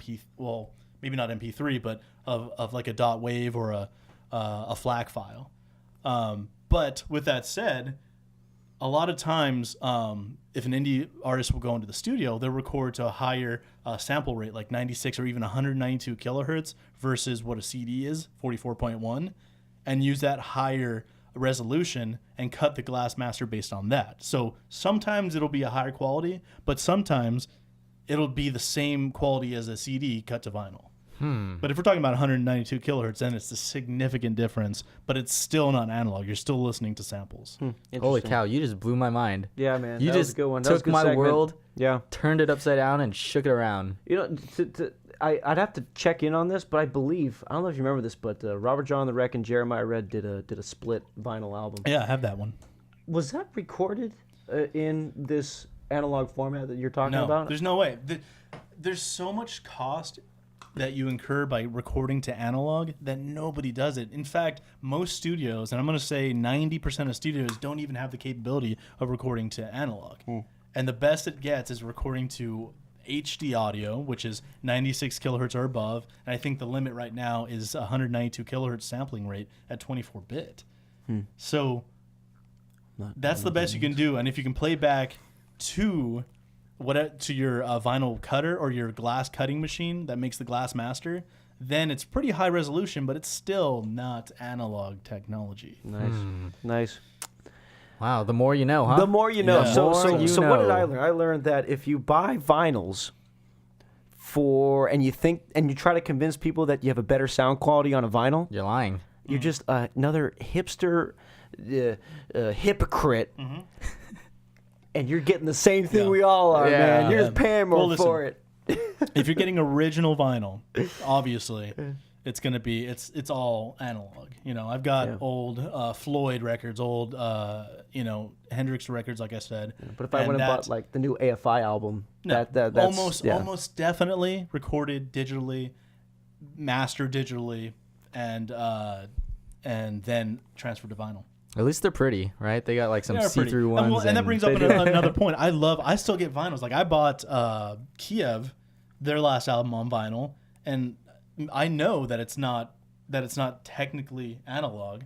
maybe not MP3, but of like a dot wave or a FLAC file. But with that said, a lot of times, if an indie artist will go into the studio, they'll record to a higher sample rate, like 96 or even 192 kilohertz versus what a CD is, 44.1, and use that higher resolution and cut the glass master based on that. So sometimes it'll be a higher quality, but sometimes it'll be the same quality as a CD cut to vinyl. But if we're talking about 192 kilohertz, then it's a significant difference, but it's still not analog. You're still listening to samples. Holy cow, you just blew my mind. Yeah, man. You that was just a good one. That was a took good my segment. world, Yeah. turned it upside down, and shook it around. You know, I'd have to check in on this, but I don't know if you remember this, but Robert John the Wreck and Jeremiah Red did a split vinyl album. Yeah, I have that one. Was that recorded in this analog format that you're talking No, about? there's no way. There's so much cost that you incur by recording to analog that nobody does it. In fact, most studios, and I'm going to say 90% of studios, don't even have the capability of recording to analog. And the best it gets is recording to HD audio, which is 96 kilohertz or above. And I think the limit right now is 192 kilohertz sampling rate at 24-bit. So that's the best you can do. And if you can play back to your vinyl cutter or your glass cutting machine that makes the glass master, then it's pretty high resolution, but it's still not analog technology. Nice. Wow, the more you know, huh? The more you know. Yeah. So The more you what did know. I learn? I learned that if you buy vinyls and you try to convince people that you have a better sound quality on a vinyl, You're lying. you're just another hipster hypocrite. And you're getting the same thing we all are, Yeah. man. You're just paying more Well, for it. If you're getting original vinyl, obviously it's gonna be it's all analog. You know, I've got old Floyd records, old Hendrix records, like I said. But if I went and bought like the new AFI album, that's almost definitely recorded digitally, mastered digitally, and then transferred to vinyl. At least they're pretty, right? They got like some They're pretty. see-through ones. And that brings up another point. I still get vinyls. Like I bought Kiev, their last album on vinyl, and I know that it's not technically analog,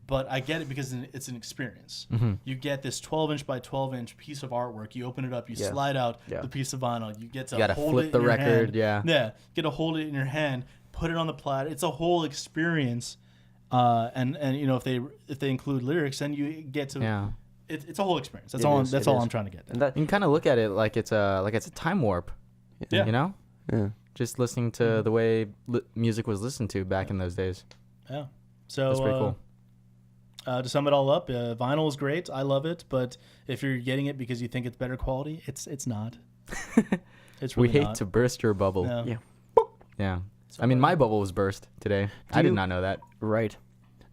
but I get it because it's an experience. You get this 12-inch by 12-inch piece of artwork. You open it up, you slide out the piece of vinyl. You get to gotta hold flip it the in your record, hand. Yeah, get to hold it in your hand, put it on the platter. It's a whole experience. And if they include lyrics, then you get to it's a whole experience. That's all I'm trying to get. And that, You can kind of look at it like it's a time warp. Yeah. You know? yeah. Just listening to the way music was listened to back in those days. Yeah. So That's pretty cool. To sum it all up, vinyl is great. I love it, but if you're getting it because you think it's better quality, it's not. It's We really hate not. to burst your bubble. Yeah. Yeah. Yeah. I mean, my bubble was burst today. I did not know that. Right.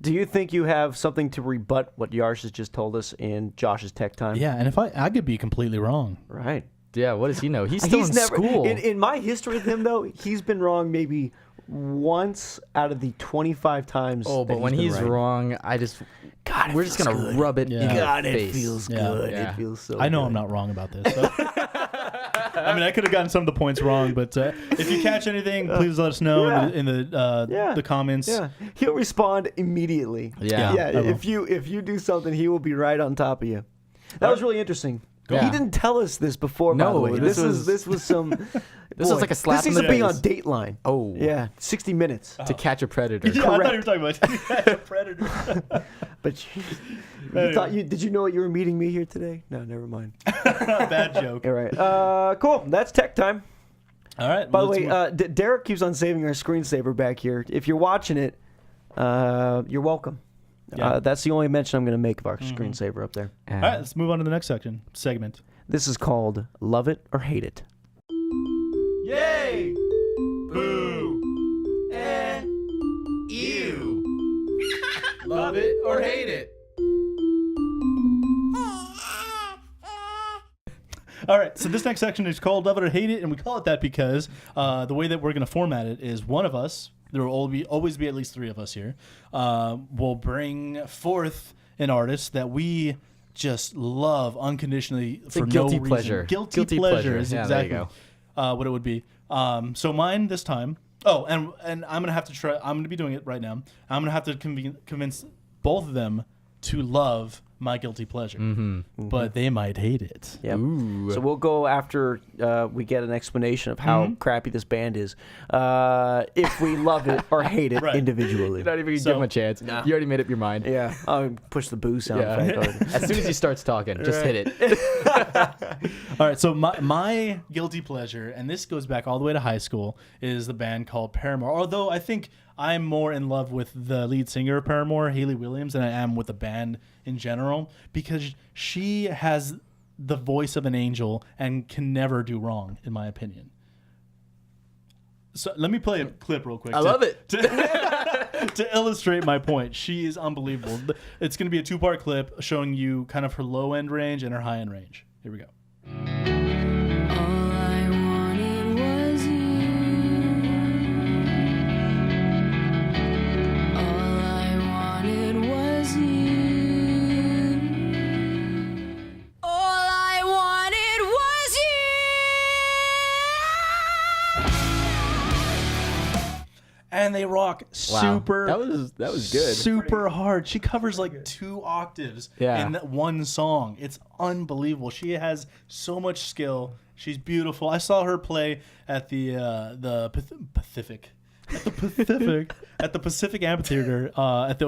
Do you think you have something to rebut what Yarsh has just told us in Josh's Tech Time? Yeah, and if I could be completely wrong. Right. Yeah, what does he know? He's still in school. In my history with him, though, he's been wrong maybe once out of the 25 times. Oh, but when he's right. wrong, God, we're just gonna rub it in your God, it face. feels Yeah. good. Yeah. It feels so I know good. I'm not wrong about this. So. I mean, I could have gotten some of the points wrong, but if you catch anything, please let us know in the comments. Yeah, he'll respond immediately. Yeah. yeah. I will. If you do something, he will be right on top of you. That was really interesting. Yeah. He didn't tell us this before. by No, the way. this this was some. This was like a slap This in needs the to be on face. Dateline. Oh. Yeah, 60 Minutes. To catch a predator. Yeah, I thought you were talking about Predator. But you thought did you know what you were meeting me here today? No, never mind. Bad joke. All right. Cool. That's Tech Time. All right. By the way, Derek keeps on saving our screensaver back here. If you're watching it, you're welcome. Yeah. That's the only mention I'm going to make of our screensaver up there. all right, let's move on to the next segment. This is called Love It or Hate It. Yay! Boo! Eh! Ew! Love it or hate it. All right, so this next section is called Love It or Hate It, and we call it that because the way that we're going to format it is one of us, there will always be at least three of us here, will bring forth an artist that we just love unconditionally for guilty no reason. pleasure. Guilty Guilty pleasure pleasure. is Yeah, there you exactly what it would be. So mine this time. Oh, and I'm gonna have to try. I'm gonna be doing it right now. I'm gonna have to convince both of them to love my guilty pleasure, but they might hate it. Yep. Ooh. So we'll go after we get an explanation of how crappy this band is, if we love it or hate it Right. individually. You're not even going to So- give him a chance. Nah. You already made up your mind. Yeah, I'll push the boo sound Yeah. effect already. As soon as he starts talking, just hit it. All right, so my guilty pleasure, and this goes back all the way to high school, is the band called Paramore. Although I think I'm more in love with the lead singer of Paramore, Hayley Williams, than I am with the band in general, because she has the voice of an angel and can never do wrong, in my opinion. So let me play a clip real quick. I love it. To illustrate my point, she is unbelievable. It's going to be a 2-part clip showing you kind of her low end range and her high end range. Here we go. All I wanted was you. All I wanted was you. All I wanted was you. And they rock Wow. super. That was good. Super hard. She covers like 2 octaves Yeah. in that one song. It's unbelievable. She has so much skill. She's beautiful. I saw her play at the Pacific. At the Pacific, at the Pacific Amphitheater, at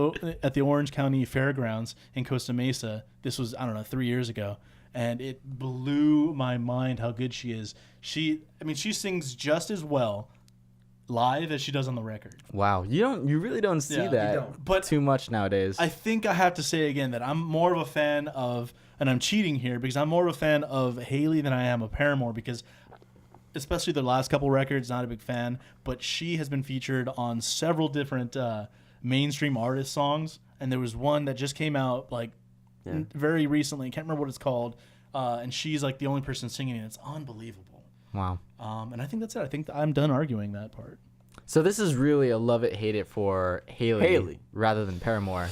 the Orange County Fairgrounds in Costa Mesa. This was, I don't know, 3 years ago, and it blew my mind how good she is. She sings just as well live as she does on the record. Wow, you really don't see Yeah, you that don't. But too much nowadays. I think I have to say again that I'm more of a fan of, and I'm cheating here because I'm more of a fan of Haley than I am of Paramore, because especially their last couple records, not a big fan, but she has been featured on several different mainstream artist songs, and there was one that just came out like very recently. I can't remember what it's called, and she's like the only person singing it. It's unbelievable. Wow. And I think that's it. I think I'm done arguing that part. So this is really a love it, hate it for Haley. Rather than Paramore.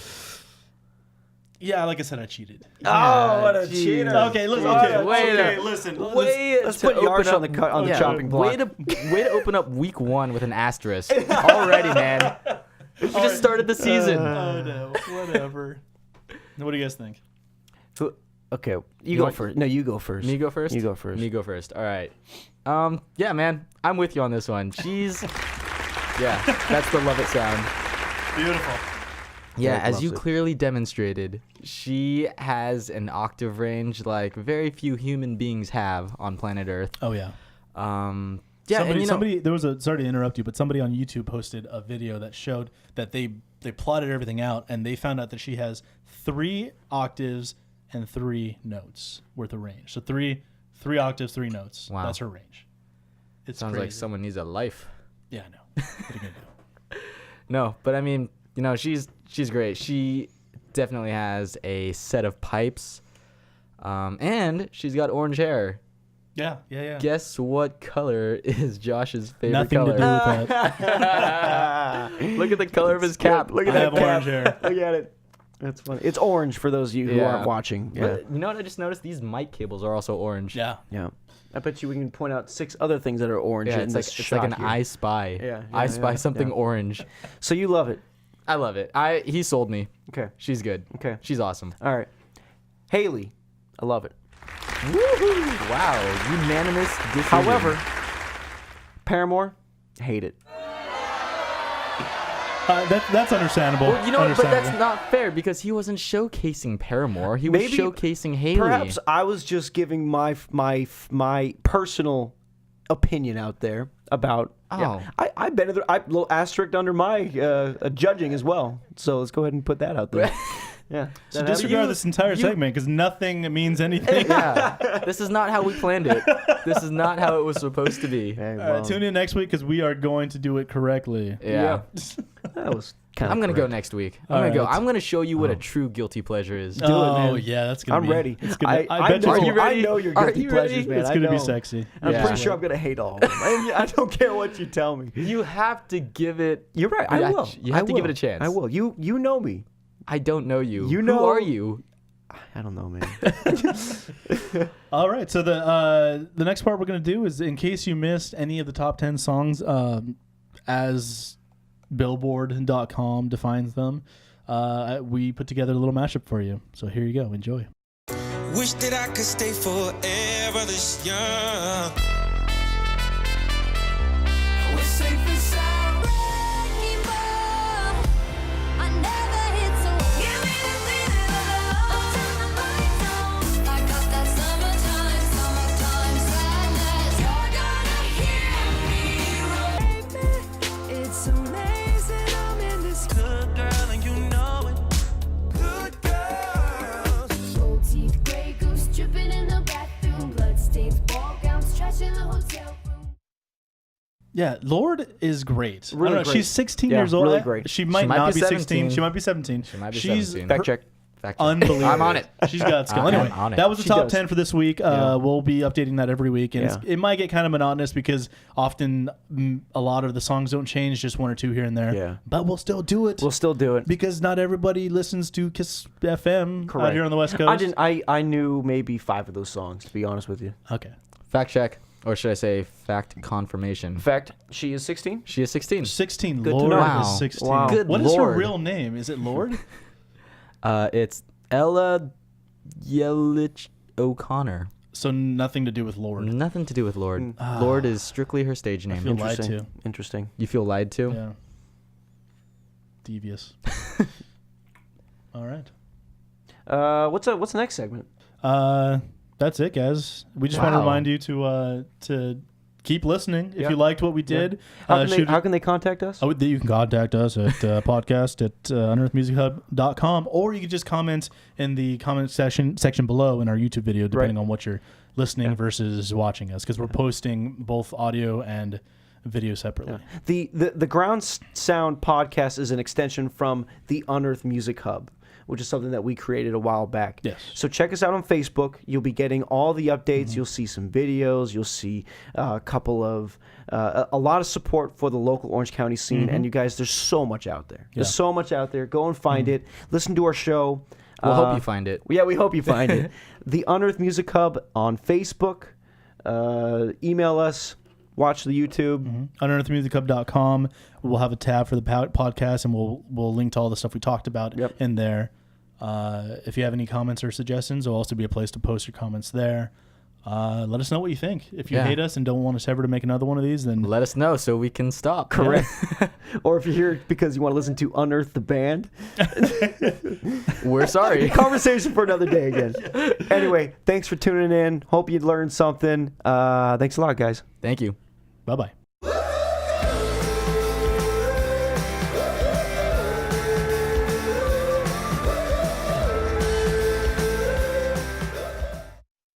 Yeah, like I said, I cheated. Oh, what a geez. cheater. Okay, listen. Let's put Yarsh on the chopping block. Way to open up week 1 with an asterisk already, man. We just started the season. Oh no, whatever. What do you guys think? Okay, you go first. No, you go first. Me go first? You go first. Me go first. All right. Yeah, man. I'm with you on this one. She's... Yeah, that's the love it sound. Beautiful. Yeah, Derek as loves you it. clearly demonstrated, she has an octave range like very few human beings have on planet Earth. Oh yeah. Yeah, somebody there was a, sorry to interrupt you, but somebody on YouTube posted a video that showed that they plotted everything out, and they found out that she has 3 octaves and 3 notes worth of range. So 3 octaves, 3 notes. Wow. That's her range. It sounds like someone needs a life. Yeah, I know. What are you gonna do? No, but I mean, she's great. She definitely has a set of pipes, and she's got orange hair. Yeah. Guess what color is Josh's favorite Nothing color? to do with that. Look at the color of his cap. Look at I that have cap. orange hair. Look at it. That's funny. It's orange for those of you who Yeah. aren't watching. Yeah. But you know what I just noticed? These mic cables are also orange. Yeah. Yeah. I bet you we can point out 6 other things that are orange Yeah, in it's this like an shot here. I Spy. Yeah, I yeah, Spy yeah, something yeah. orange. So you love it. I love it. He sold me. Okay. She's good. Okay. She's awesome. All right. Haley. I love it. Woohoo! Wow, unanimous decision. However, Paramore, hate it. That's understandable. well, you know what? But that's Understandable. not fair because he wasn't showcasing Paramore. He was Maybe- showcasing Haley. Perhaps I was just giving my personal opinion out there about. Oh. Yeah, I bet I little asterisk under my judging as well. So let's go ahead and put that out there. Yeah. So That disregard happened. this entire segment because nothing means anything. Yeah, this is not how we planned it. This is not how it was supposed to be. Hey, All well, right, tune in next week because we are going to do it correctly. Yeah. that was kind of. I'm gonna go next week. I'm gonna go. I'm gonna show you what a true guilty pleasure is. Oh, man. yeah, that's gonna I'm be. ready. It's gonna, I bet know, you Are you ready? I know your Are guilty you ready? pleasures, man. it's I gonna be know. sexy. I'm Yeah. pretty sure I'm gonna hate all of them. I don't care what you tell me. You have to give it. You're right. I Yeah, will. you have I to give will. it a chance. I will. You know me. I don't know you. You Who know- are you? I don't know, man. All right, so the next part we're gonna do is in case you missed any of the top 10 songs as Billboard.com defines them, we put together a little mashup for you. So here you go. Enjoy. Wish that I could stay forever this young. We're safe and sound. Breaking ball. I never hit so. Give me the feeling of love. I'll turn the lights on. I got that summertime sadness. You're gonna hear me roll. Baby, it's amazing I'm in this Good girl, and you know it. Good girl. Gold teeth, gray goose dripping in the bathroom. Bloodstains, ball gowns, trash in the hotel room. Yeah, Lord is great. Really I don't know, great. She's 16 Yeah, years old. really great. She might might not be be 16. 17. She might be 17. She might be She's 17. Fact check. Fact check. unbelievable. I'm on it. She's got skill. I'm Anyway, on it. that was the She top does. 10 for this week. Yeah. We'll be updating that every week, and Yeah. it might get kind of monotonous because often a lot of the songs don't change, just 1 or 2 here and there. Yeah. But we'll still do it We'll still do it. because not everybody listens to Kiss FM out Correct. here on the West Coast. I didn't. I knew maybe 5 of those songs, to be honest with you. Okay. Fact check, or should I say fact confirmation? In fact, she is 16. She is 16. 16. Good to Lord know. Wow. is 16. Wow. Good What is her Lord. real name? Is it Lord? It's Ella Yelich O'Connor. So nothing to do with Lord. Nothing to do with Lord. Lord is strictly her stage name. feel lied Interesting. to. Interesting. You feel lied to? Yeah. Devious. All right. What's the next segment? that's it, guys. We just want to Wow. remind you to keep listening. If Yeah. you liked what we did, How shoot- can they contact us? Oh, you can contact us at podcast at unearthmusichub.com, or you can just comment in the comment section below in our YouTube video, depending on what you're listening versus watching us, because we're posting both audio and video separately. The Ground Sound podcast is an extension from the Unearth Music Hub, which is something that we created a while back. Yes. So check us out on Facebook. You'll be getting all the updates. You'll see some videos. You'll see a couple of a lot of support for the local Orange County scene. And you guys, there's so much out there. There's so much out there. Go and find it. Listen to our show. We'll hope you find it. Yeah, we hope you find it. The Unearth Music Hub on Facebook. Email us. Watch the YouTube. unearthmusichub.com. We'll have a tab for the podcast, and we'll link to all the stuff we talked about in there. If you have any comments or suggestions, there'll also be a place to post your comments there. Let us know what you think. If you hate us and don't want us ever to make another one of these, then Let us know so we can stop. Correct. Or if you're here because you want to listen to Unearth the band, We're sorry. conversation for another day again. Anyway, thanks for tuning in. Hope you learned something. Thanks a lot, guys. Thank you. bye-bye.